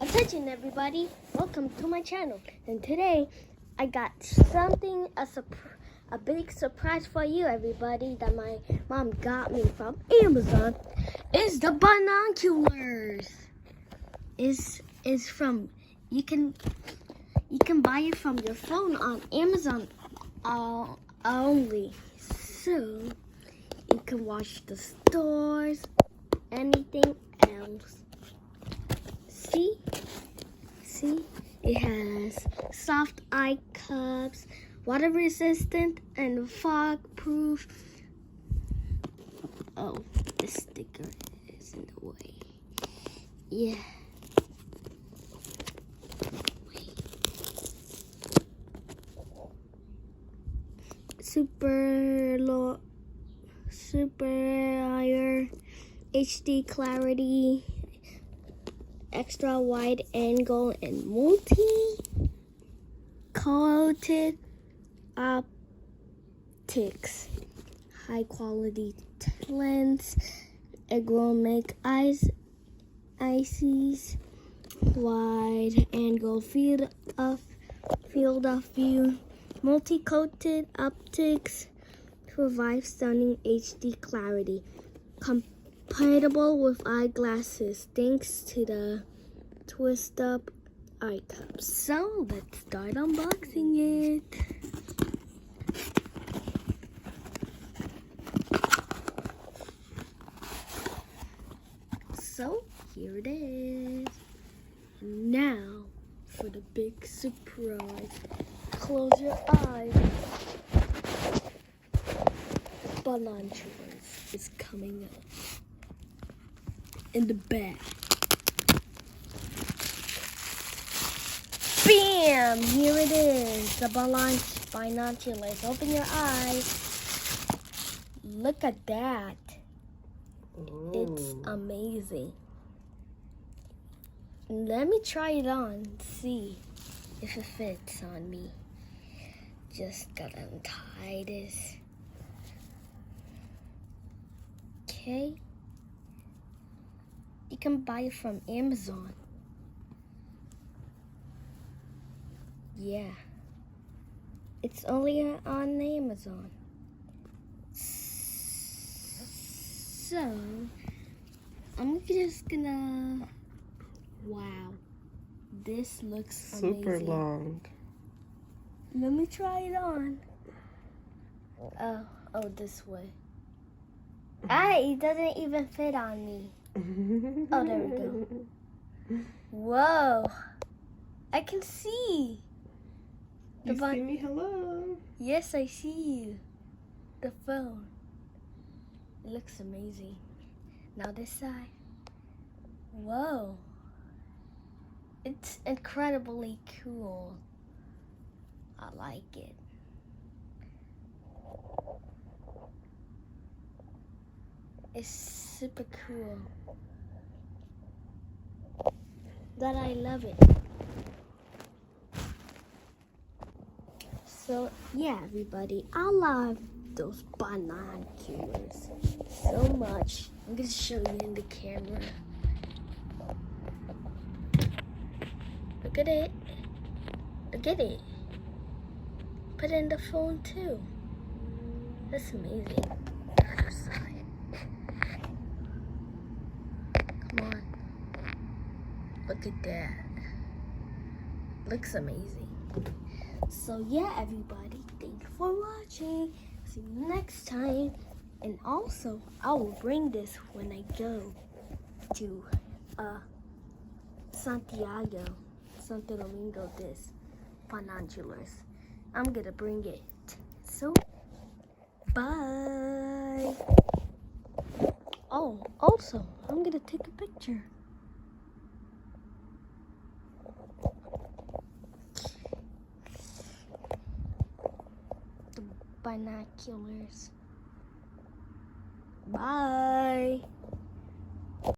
Attention everybody, welcome to my channel. And today I got something, a big surprise for you everybody that my mom got me from Amazon. It's the binoculars. Is from you can buy it from your phone on Amazon only. So you can watch the stores, anything else. See, it has soft eye cups, water resistant, and fog proof. Oh, the sticker is in the way. Yeah. Super higher HD clarity, extra wide angle, and multi-coated optics. High quality lens. It will make eyes wide angle field of view. Multi-coated optics provide stunning HD clarity. Compatible with eyeglasses thanks to the twist up eye cups. So let's start unboxing it. So here it is. Now for the big surprise. Close your eyes. Binoculars is coming up in the bag. Bam! Here it is. The binoculars. Open your eyes. Look at that. Ooh. It's amazing. Let me try it on. See if it fits on me. Just gotta untie this. Okay. You can buy it from Amazon. Yeah. It's only on Amazon. So, I'm just gonna... Wow. This looks super amazing. long. Let me try it on. Oh, this way. It doesn't even fit on me. Oh, there we go. Whoa. I can see. You see me? Hello. Yes, I see you. The phone. It looks amazing. Now this side. Whoa. It's incredibly cool. I like it. It's super cool. That I love it. So yeah, everybody, I love those binoculars so much. I'm gonna show you in the camera. Look at it. Look at it. Put it in the phone too. That's amazing. Other side. Come on. Look at that. Looks amazing. So yeah, everybody, thank you for watching. See you next time. And also, I will bring this when I go to Santo Domingo, this binoculars. I'm gonna bring it. So, bye. Oh, also, I'm gonna take a picture. The binoculars. Bye.